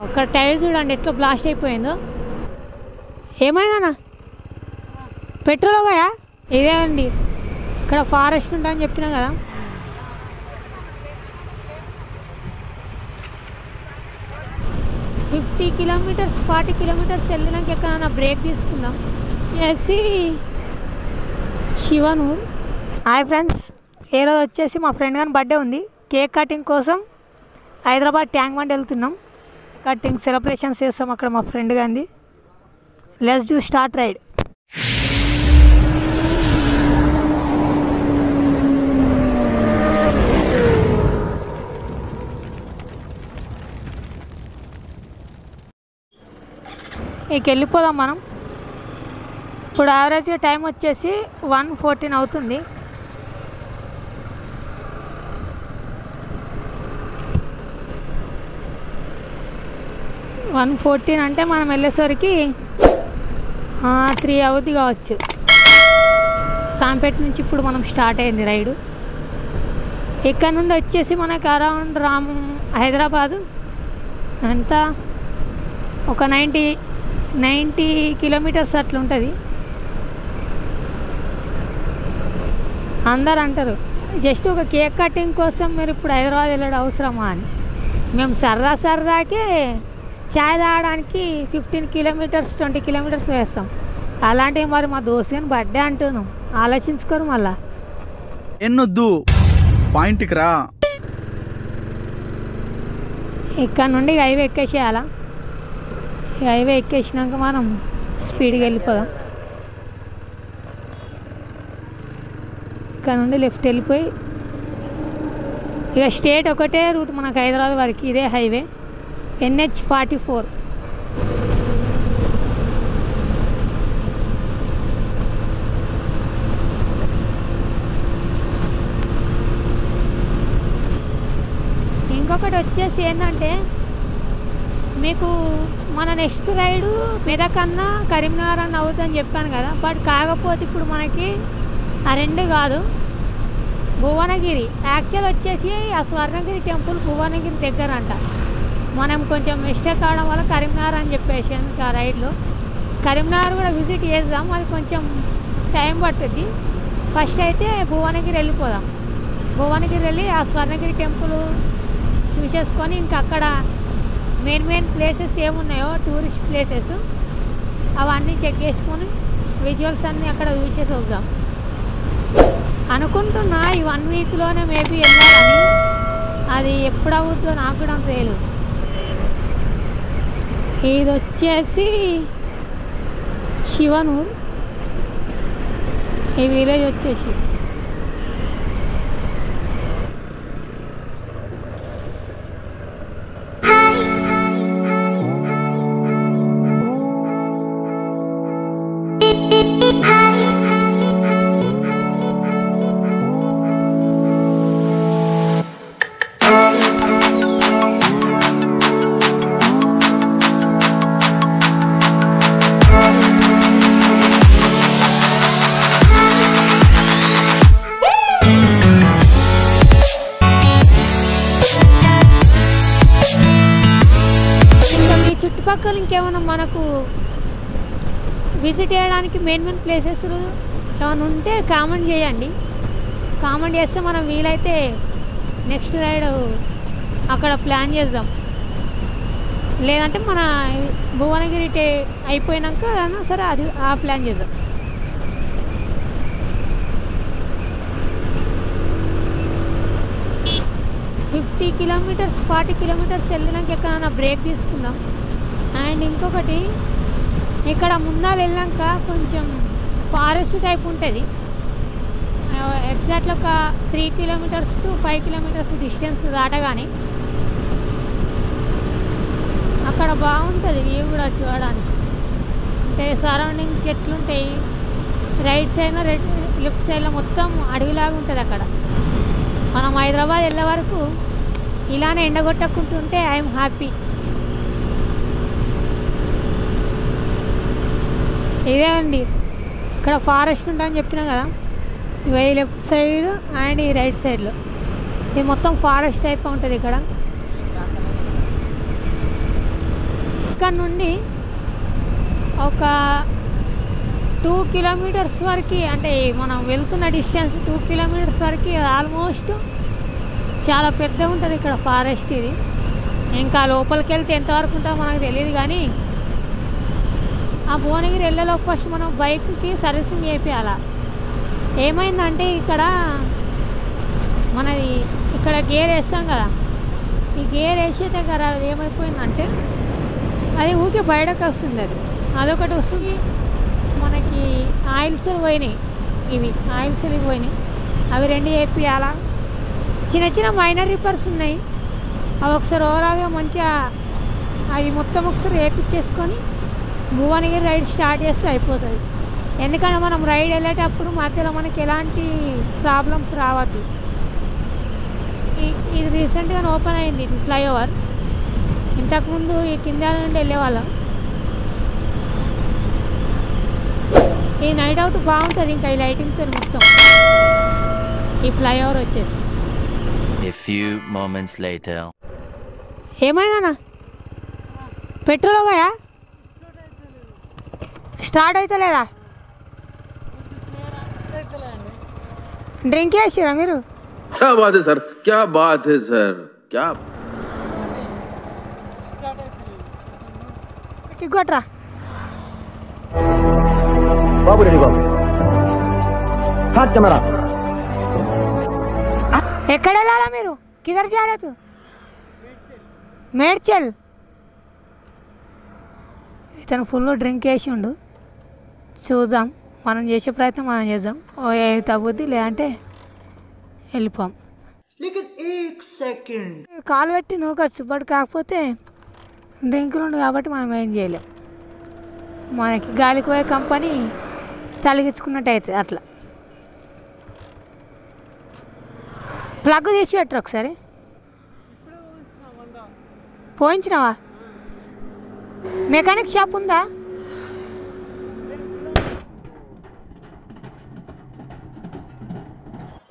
ఒక టైర్ చూడండి ఎట్లా బ్లాస్ట్ అయిపోయిందో. ఏమైందన్నా పెట్రోల్ పోయా? ఇదే అండి ఇక్కడ ఫారెస్ట్ ఉంటుందని చెప్పినా కదా. ఫిఫ్టీ కిలోమీటర్స్ 40 కిలోమీటర్స్ వెళ్ళినాక ఎక్కడైనా బ్రేక్ తీసుకుందాం. వచ్చేసి శివనూర్. హాయ్ ఫ్రెండ్స్, ఏ రోజు వచ్చేసి మా ఫ్రెండ్ గారి బర్త్డే ఉంది. కేక్ కటింగ్ కోసం హైదరాబాద్ ట్యాంక్ బండ్ వెళ్తున్నాం. కటింగ్ సెలబ్రేషన్స్ చేస్తాం అక్కడ మా ఫ్రెండ్ గారిది. Let's do start ride. ఇక వెళ్ళిపోదాం మనం. ఇప్పుడు యావరేజ్గా టైం వచ్చేసి 1:14 అవుతుంది. అంటే మనం వెళ్ళేసరికి 3 అవుద్ది కావచ్చు. రాంపేట నుంచి ఇప్పుడు మనం స్టార్ట్ అయింది రైడు. ఇక్కడ నుండి వచ్చేసి మనకు అరౌండ్ హైదరాబాదు అంతా ఒక 90 కిలోమీటర్స్ అట్లా ఉంటుంది. అందరు అంటారు జస్ట్ ఒక కేక్ కటింగ్ కోసం మీరు ఇప్పుడు హైదరాబాద్ వెళ్ళడం అవసరమా అని. మేము సరదాకే చాయ్ తాగడానికి 15 కిలోమీటర్స్ 20 కిలోమీటర్స్ వేస్తాం. అలాంటివి మరి మా దోస్తుని బర్త్డే అంటున్నాం, ఆలోచించుకోరు మళ్ళా. ఎన్నొద్దు పాయింట్కి రా. ఇక్కడ నుండి హైవే ఎక్కేసేయాలా. హైవే ఎక్కేసినాక మనం స్పీడ్గా వెళ్ళిపోదాం. ఇక్కడ నుండి లెఫ్ట్ వెళ్ళిపోయి ఇక స్టేట్ ఒకటే రూట్ మనకు హైదరాబాద్ వరకు, ఇదే హైవే NH44. ఇంకొకటి వచ్చేసి ఏంటంటే మీకు మన నెక్స్ట్ రైడు మెదక్ అన్న కరీంనగర్ అన్న అవుతుందని చెప్పాను కదా. బట్ కాకపోతే ఇప్పుడు మనకి ఆ రెండు కాదు, భువనగిరి. యాక్చువల్ వచ్చేసి ఆ స్వర్ణగిరి టెంపుల్ భువనగిరి దగ్గర అంట. మనం కొంచెం మిస్టేక్ కావడం వల్ల కరీంనగర్ అని చెప్పేసి ఆ రైడ్లో కరీంనగర్ కూడా విజిట్ చేద్దాం. అది కొంచెం టైం పట్టుద్ది. ఫస్ట్ అయితే భువనగిరి వెళ్ళిపోదాం. భువనగిరి వెళ్ళి ఆ స్వర్ణగిరి టెంపుల్ చూసేసుకొని ఇంకా అక్కడ మెయిన్ ప్లేసెస్ ఏమున్నాయో టూరిస్ట్ ప్లేసెస్ అవన్నీ చెక్ చేసుకొని విజువల్స్ అన్నీ అక్కడ చూసేసి వద్దాం అనుకుంటున్నా. ఈ 1 వీక్లోనే మేబీ వెళ్ళాలని, అది ఎప్పుడు అవుతుందో నాకు కూడా అంత తెలియదు. ఇది వచ్చేసి శివనూర్. ఈ విలేజ్ వచ్చేసి చుట్టుపక్కల ఇంకేమైనా మనకు విజిట్ చేయడానికి మెయిన్ ప్లేసెస్ ఏమైనా ఉంటే కామెంట్ చేయండి. కామెంట్ చేస్తే మనం వీలైతే నెక్స్ట్ రైడ్ అక్కడ ప్లాన్ చేద్దాం. లేదంటే మన భువనగిరి అయిపోయినాక సరే అది ఆ ప్లాన్ చేద్దాం. $50 కిలోమీటర్స్ 40 కిలోమీటర్స్ వెళ్ళినాక ఎక్కడైనా బ్రేక్ తీసుకుందాం. అండ్ ఇంకొకటి ఇక్కడ ముందాలు వెళ్ళాక కొంచెం ఫారెస్ట్ టైప్ ఉంటుంది. ఎగ్జాక్ట్గా ఒక 3 కిలోమీటర్స్ టు 5 కిలోమీటర్స్ డిస్టెన్స్ దాటగానే అక్కడ బాగుంటుంది వ్యూ కూడా చూడడానికి. అంటే సరౌండింగ్ చెట్లు ఉంటాయి, రైట్ సైడ్లో లెఫ్ట్ సైడ్లో మొత్తం అడవిలాగా ఉంటుంది అక్కడ. మనం హైదరాబాద్ వెళ్ళే వరకు ఇలానే ఎండగొట్టకుంటుంటే ఐఎమ్ హ్యాపీ. ఇదే అండి ఇక్కడ ఫారెస్ట్ ఉంటుందని చెప్పినా కదా. ఇవి లెఫ్ట్ సైడ్ అండ్ ఈ రైట్ సైడ్లో ఇది మొత్తం ఫారెస్ట్ టైప్ ఉంటుంది ఇక్కడ. ఇక్కడ నుండి ఒక 2 కిలోమీటర్స్ వరకు, అంటే మనం వెళ్తున్న డిస్టెన్స్ 2 కిలోమీటర్స్ వరకు ఆల్మోస్ట్ చాలా పెద్ద ఉంటుంది ఇక్కడ ఫారెస్ట్. ఇది ఇంకా లోపలికి వెళ్తే ఎంతవరకు ఉంటుందో మనకు తెలియదు, కానీ ఆ భువనగిరి వెళ్ళేలోపు ఫస్ట్ మనం బైక్కి సర్వీసింగ్ చేయించాలి. ఏమైందంటే మనది ఇక్కడ గేర్ వేస్తాం కదా, ఈ గేర్ వేసే దగ్గర ఏమైపోయిందంటే అది ఊకే బయటకు వస్తుంది. అదొకటి వస్తుంది. మనకి ఆయిల్స్ పోయినాయి, ఇవి ఆయిల్స్ పోయినాయి, అవి 2 చేయించాలా. చిన్న చిన్న మైనర్ రిపేర్స్ ఉన్నాయి, అవి ఒకసారి ఓవరాల్గా మంచిగా అవి మొత్తం ఒకసారి వేయించేసుకొని భువనగిరి రైడ్ స్టార్ట్ చేస్తే అయిపోతుంది. ఎందుకంటే మనం రైడ్ వెళ్ళేటప్పుడు మధ్యలో మనకి ఎలాంటి ప్రాబ్లమ్స్ రావద్దు. ఇది రీసెంట్గా ఓపెన్ అయింది, ఇది ఫ్లైఓవర్. ఇంతకుముందు ఈ కింద నుండి వెళ్ళేవాళ్ళం. ఈ నైట్ అవుట్ బాగుంటుంది, ఇంకా ఈ లైటింగ్తో మొత్తం ఈ ఫ్లైఓవర్ వచ్చేసి. A few moments later. ఏమైందన్నా పెట్రోల్ పోయా? స్టార్ట్ అవుతలేదా? డ్రింక్ చేసిరా మీరు? क्या बात है सर, क्या बात है सर, क्या కొట్రా बाबू रेडी बाबू हाथ कैमरा ఎక్కడ వెళ్ళాలా మీరు? కిదర్ జాలేదు? మేడ్చల్. ఇతను ఫుల్ డ్రింక్ వేసి ఉండు. చూద్దాం, మనం చేసే ప్రయత్నం మనం చేద్దాం. ఓ తగ్గుద్ది, లేదంటే వెళ్ళిపోం. కాలు పెట్టి నూకొచ్చు, బట్ కాకపోతే డ్రింకులు ఉండు కాబట్టి మనం ఏం చేయలేం. మనకి గాలికి పోయే కంపెనీ తలిగించుకున్నట్టు అవుతుంది. అట్లా ప్లగ్ తీసి పెట్టరు ఒకసారి. పోయించినావా? మెకానిక్ షాప్ ఉందా?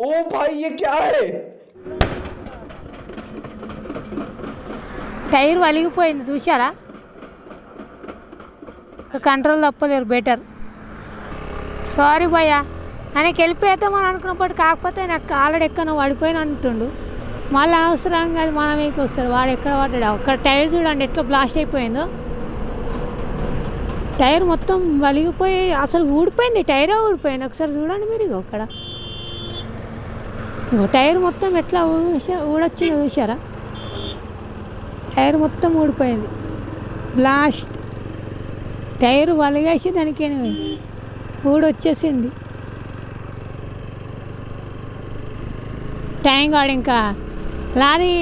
ओ भाई ये क्या है? టైర్ వలిగిపోయింది చూసారా? కంట్రోల్ తప్పలేరు. బెటర్. సారీ భయ్యా, ఆయనకి వెళ్ళిపోయేద్దామని అనుకున్నప్పుడు కాకపోతే నాకు ఆల్రెడీ ఎక్కడో పడిపోయిన అంటుండు. మళ్ళీ అనవసరంగా అది మన మీకు వస్తారు. వాడు ఎక్కడ పడ్డాడు? అక్కడ టైర్ చూడండి ఎట్లా బ్లాస్ట్ అయిపోయిందో. టైర్ మొత్తం వలిగిపోయి అసలు ఊడిపోయింది, టైరే ఊడిపోయింది. ఒకసారి చూడండి మీరు. అక్కడ టైర్ మొత్తం ఎట్లా ఊడొచ్చిందో చూసారా? టైర్ మొత్తం ఊడిపోయింది, బ్లాస్ట్. టైర్ వలిగేసి దానికి ఊడొచ్చేసింది. టైం కాడు, ఇంకా లారీ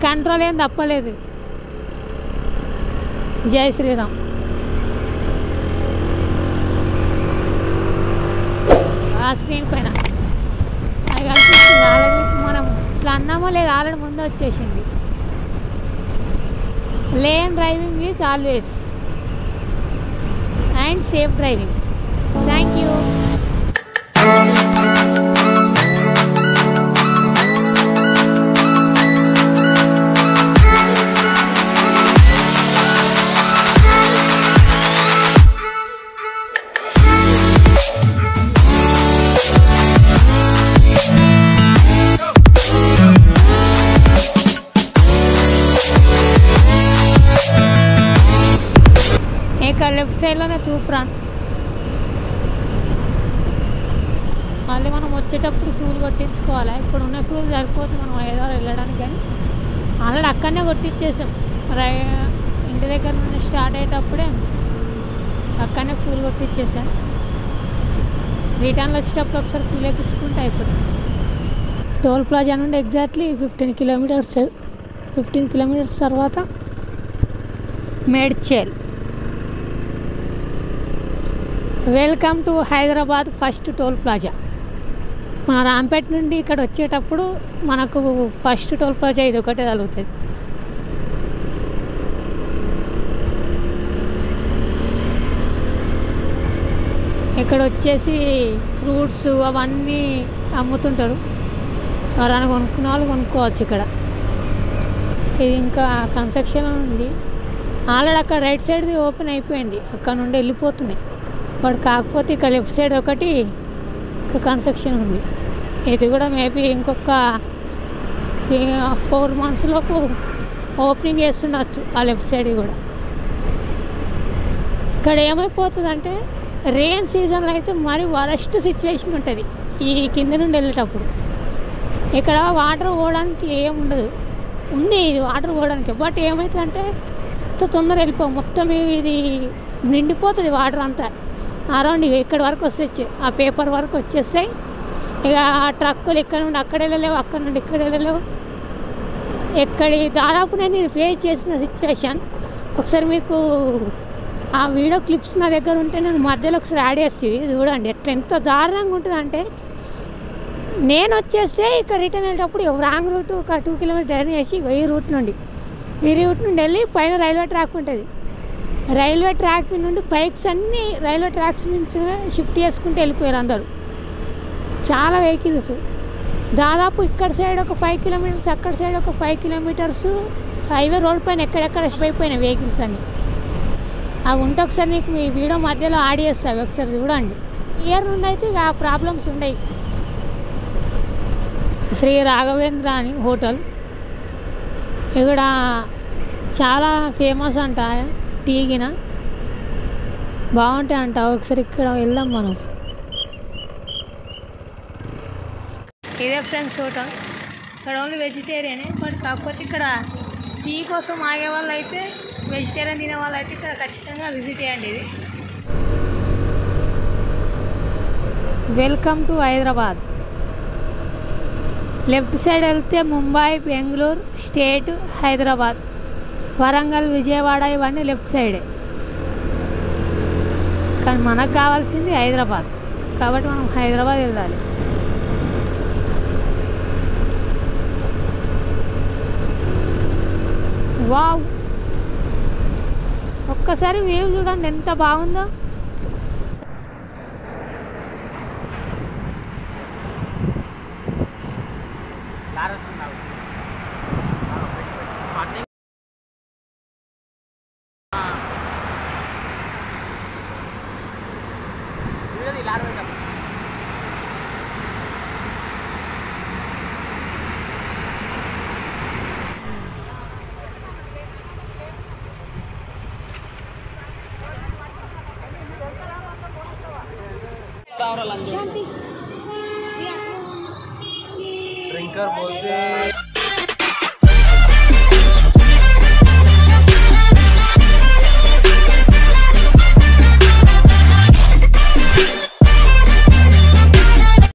కంట్రోల్ ఏం తప్పలేదు. జై శ్రీరామ్. ఆ స్క్రీన్ పైన అది కనిపిస్తుంది. ఆల్రెడీ మనం ఇట్లా అన్నామో లేదు, ఆల్రెడీ ముందే వచ్చేసింది. Lane driving is always and safe driving. Thank you. Left సైడ్లోనే తూప్రాన్. మళ్ళీ మనం వచ్చేటప్పుడు ఫ్యూల్ కొట్టించుకోవాలి. ఇప్పుడు ఉన్న ఫ్యూల్ సరిపోతుంది మనం హైదరాబాద్ వెళ్ళడానికి, కానీ ఆల్రెడీ అక్కడనే కొట్టించేసాం. ఇంటి దగ్గర నుండి స్టార్ట్ అయ్యేటప్పుడే అక్కడనే ఫ్యూల్ కొట్టించేసాం. రిటర్న్లో వచ్చేటప్పుడు ఒకసారి ఫ్యూల్ వేయించుకుంటే అయిపోతుంది. టోల్ ప్లాజా నుండి ఎగ్జాక్ట్లీ 15 కిలోమీటర్స్ తర్వాత Medchal. Welcome to Hyderabad first toll plaza. మన రాంపేట నుండి ఇక్కడ వచ్చేటప్పుడు మనకు ఫస్ట్ టోల్ ప్లాజా ఇది ఒకటే తగులుతుంది. ఇక్కడ వచ్చేసి ఫ్రూట్స్ అవన్నీ అమ్ముతుంటారు. ఎవరైనా కొనుక్కున్న వాళ్ళు కొనుక్కోవచ్చు. ఇక్కడ ఇది ఇంకా కన్స్ట్రక్షన్ ఉంది. ఆల్రెడీ అక్కడ రైట్ సైడ్ది ఓపెన్ అయిపోయింది, అక్కడ నుండి వెళ్ళిపోతున్నాయి. బట్ కాకపోతే ఇక్కడ లెఫ్ట్ సైడ్ ఒకటి కన్స్ట్రక్షన్ ఉంది. ఇది కూడా మేబీ ఇంకొక 4 months లోపు ఓపెనింగ్ చేస్తుండొచ్చు ఆ లెఫ్ట్ సైడ్ కూడా. ఇక్కడ ఏమైపోతుందంటే రెయిన్ సీజన్లో అయితే మరి వరస్ట్ సిచ్యువేషన్ ఉంటుంది ఈ కింద నుండి వెళ్ళేటప్పుడు. ఇక్కడ వాటర్ పోవడానికి ఏముండదు, ఉంది ఇది వాటర్ పోవడానికి, బట్ ఏమవుతుందంటే తొందరగా వెళ్ళిపో, మొత్తం ఇది నిండిపోతుంది వాటర్ అంతా అరౌండ్. ఇక ఇక్కడ వరకు వచ్చేసాయి, ఆ పేపర్ వరకు వచ్చేస్తాయి. ఇక ఆ ట్రక్కులు ఇక్కడ నుండి అక్కడ వెళ్ళలేవు, అక్కడ నుండి ఇక్కడ వెళ్ళలేవు. దాదాపు నేను ఇది ఫేస్ చేసిన సిచ్యువేషన్. ఒకసారి మీకు ఆ వీడియో క్లిప్స్ నా దగ్గర ఉంటే నేను మధ్యలో ఒకసారి యాడ్ చేసి చూడండి ఎట్లా ఎంత దారుణంగా ఉంటుందంటే. నేను వచ్చేస్తే ఇక్కడ రిటర్న్ వెళ్ళేటప్పుడు రాంగ్ రూట్ ఒక 2 kilometers జర్నీ చేసి ఈ రూట్ నుండి వెళ్ళి పైన రైల్వే ట్రాక్ ఉంటుంది. రైల్వే ట్రాక్ నుండి బైక్స్ అన్నీ రైల్వే ట్రాక్స్ నుంచి షిఫ్ట్ చేసుకుంటూ వెళ్ళిపోయారు అందరూ, చాలా వెహికల్స్. దాదాపు ఇక్కడ సైడ్ ఒక 5 kilometers, అక్కడ సైడ్ ఒక 5 kilometers హైవే రోడ్ పైన ఎక్కడెక్కడ అయిపోయినాయి వెహికల్స్ అన్నీ. అవి ఉంటే ఒకసారి నీకు మీ వీడియో మధ్యలో యాడ్ చేస్తావి, ఒకసారి చూడండి. ఇయర్ నుండి అయితే ఇక ఆ ప్రాబ్లమ్స్ ఉండవు. శ్రీ రాఘవేంద్ర అని హోటల్ ఇక్కడ చాలా ఫేమస్ అంట, టీ గిన బాగుంటాయి అంట. ఒకసారి ఇక్కడ వెళ్దాం మనం. ఇదే ఫ్రెండ్స్ హోటల్, ఇక్కడ ఓన్లీ వెజిటేరియనే. బట్ కాకపోతే ఇక్కడ టీ కోసం ఆగే వాళ్ళు అయితే, వెజిటేరియన్ తినే వాళ్ళు అయితే ఇక్కడ ఖచ్చితంగా విజిట్ చేయండి. ఇది welcome to Hyderabad. Left side వెళ్తే ముంబై, బెంగళూరు స్టేట్, హైదరాబాద్, వరంగల్, విజయవాడ ఇవన్నీ లెఫ్ట్ సైడే. కానీ మనకు కావాల్సింది హైదరాబాద్, కాబట్టి మనం హైదరాబాద్ వెళ్ళాలి. వావ్, ఒక్కసారి వ్యూ చూడండి ఎంత బాగుందో. ड्रिंकर बोलते